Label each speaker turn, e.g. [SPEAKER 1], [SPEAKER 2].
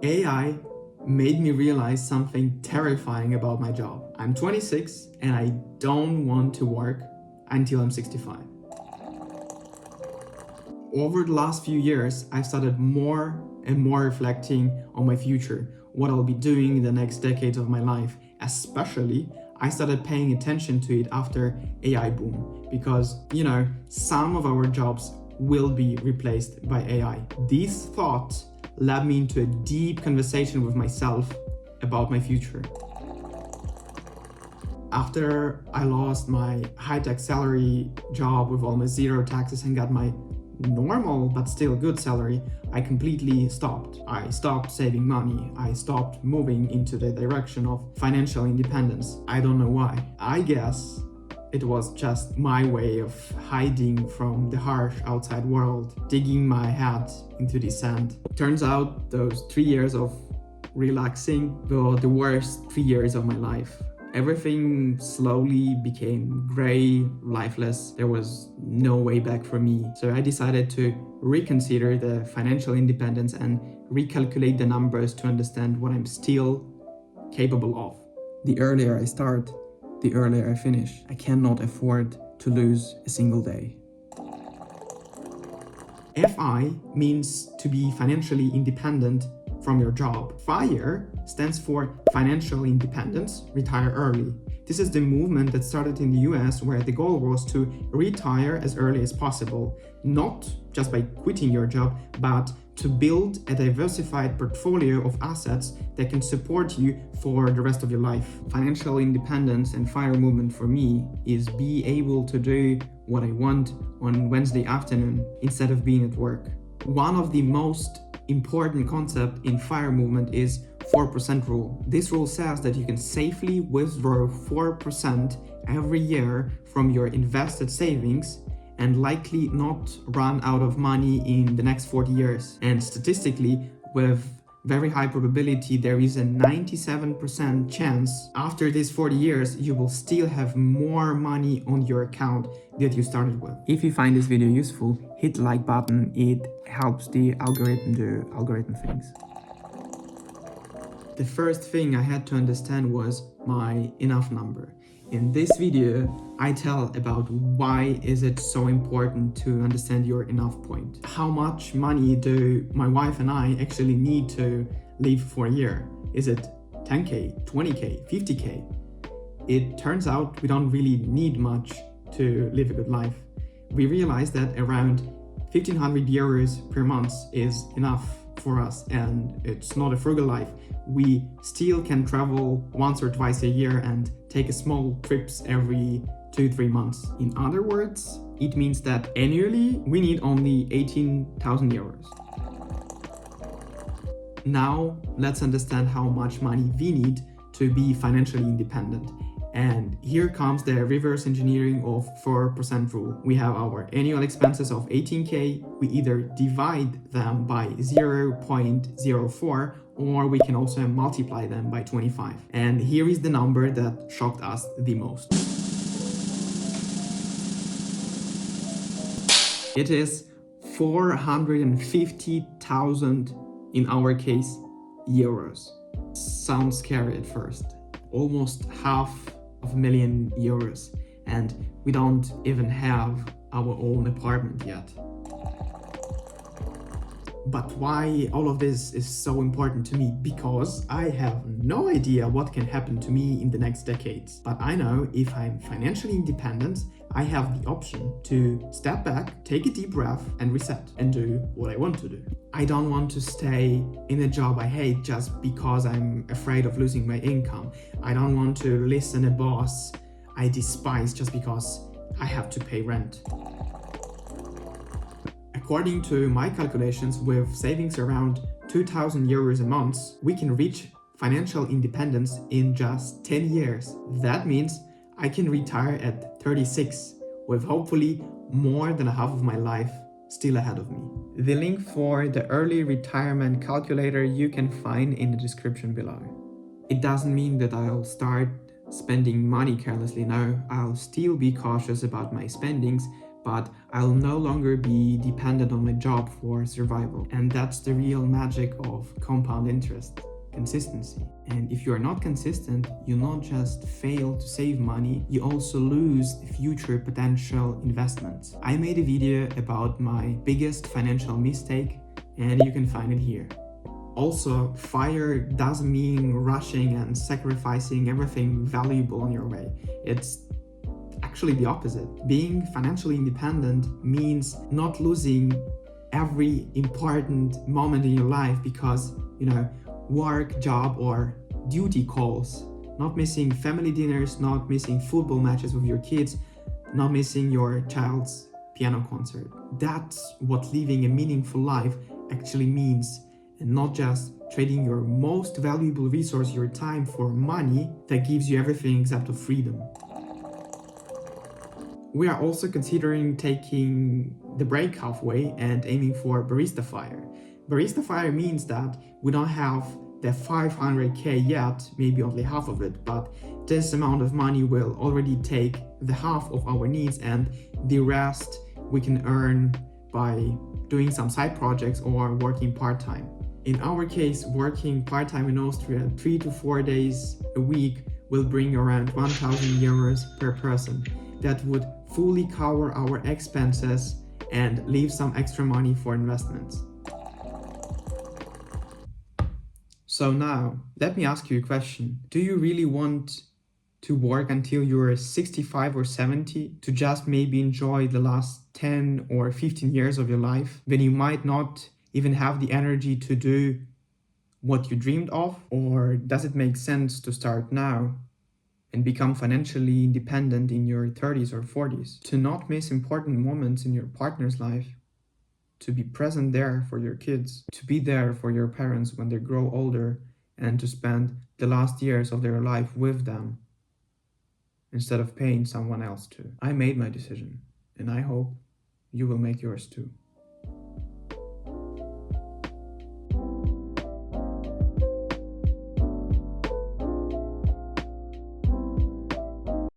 [SPEAKER 1] AI made me realize something terrifying about my job. I'm 26 and I don't want to work until I'm 65. Over the last few years, I've started more and more reflecting on my future, what I'll be doing in the next decades of my life. Especially, I started paying attention to it after AI boom, because, some of our jobs will be replaced by AI. These thoughts led me into a deep conversation with myself about my future. After I lost my high-tech salary job with almost zero taxes and got my normal but still good salary, I completely stopped. I stopped saving money. I stopped moving into the direction of financial independence. I don't know why. I guess it was just my way of hiding from the harsh outside world, digging my head into the sand. Turns out those 3 years of relaxing were the worst 3 years of my life. Everything slowly became gray, lifeless. There was no way back for me. So I decided to reconsider the financial independence and recalculate the numbers to understand what I'm still capable of. The earlier I start, the earlier I finish. I cannot afford to lose a single day. FI means to be financially independent from your job. FIRE stands for Financial Independence, Retire Early. This is the movement that started in the US, where the goal was to retire as early as possible, not just by quitting your job, but to build a diversified portfolio of assets that can support you for the rest of your life. Financial independence and FIRE movement for me is be able to do what I want on Wednesday afternoon instead of being at work. One of the most important concepts in FIRE movement is 4% rule. This rule says that you can safely withdraw 4% every year from your invested savings and likely not run out of money in the next 40 years. And statistically, with very high probability, there is a 97% chance after these 40 years, you will still have more money on your account that you started with. If you find this video useful, hit the like button. It helps the algorithm do algorithm things. The first thing I had to understand was my enough number. In this video, I tell about why is it so important to understand your enough point. How much money do my wife and I actually need to live for a year? Is it 10K, 20K, 50K? It turns out we don't really need much to live a good life. We realized that around 1,500 euros per month is enough for us, and it's not a frugal life. We still can travel once or twice a year and take small trips every 2-3 months. In other words, it means that annually we need only 18,000 euros. Now let's understand how much money we need to be financially independent. And here comes the reverse engineering of 4% rule. We have our annual expenses of 18K. We either divide them by 0.04 or we can also multiply them by 25. And here is the number that shocked us the most. It is 450,000, in our case, euros. Sounds scary at first. Almost $500,000 euros, and we don't even have our own apartment yet. But why all of this is so important to me? Because I have no idea what can happen to me in the next decades. But I know if I'm financially independent, I have the option to step back, take a deep breath, and reset and do what I want to do. I don't want to stay in a job I hate just because I'm afraid of losing my income. I don't want to listen to a boss I despise just because I have to pay rent. According to my calculations, with savings around 2,000 euros a month, we can reach financial independence in just 10 years. That means I can retire at 36, with hopefully more than half of my life still ahead of me. The link for the early retirement calculator you can find in the description below. It doesn't mean that I'll start spending money carelessly. No, I'll still be cautious about my spendings, but I'll no longer be dependent on my job for survival. And that's the real magic of compound interest. Consistency. And if you are not consistent, you not just fail to save money, you also lose future potential investments. I made a video about my biggest financial mistake, and you can find it here. Also, FIRE doesn't mean rushing and sacrificing everything valuable on your way. It's actually the opposite. Being financially independent means not losing every important moment in your life because, work, job, or duty calls. Not missing family dinners, not missing football matches with your kids, not missing your child's piano concert. That's what living a meaningful life actually means, and not just trading your most valuable resource, your time, for money that gives you everything except of freedom. We are also considering taking the break halfway and aiming for Barista FIRE. Barista FIRE means that we don't have the 500k yet, maybe only half of it, but this amount of money will already take the half of our needs, and the rest we can earn by doing some side projects or working part-time. In our case, working part-time in Austria 3 to 4 days a week will bring around 1,000 euros per person. That would fully cover our expenses and leave some extra money for investments. So now, let me ask you a question. Do you really want to work until you're 65 or 70 to just maybe enjoy the last 10 or 15 years of your life when you might not even have the energy to do what you dreamed of? Or does it make sense to start now and become financially independent in your 30s or 40s, to not miss important moments in your partner's life, to be present there for your kids, to be there for your parents when they grow older, and to spend the last years of their life with them instead of paying someone else to? I made my decision, and I hope you will make yours too.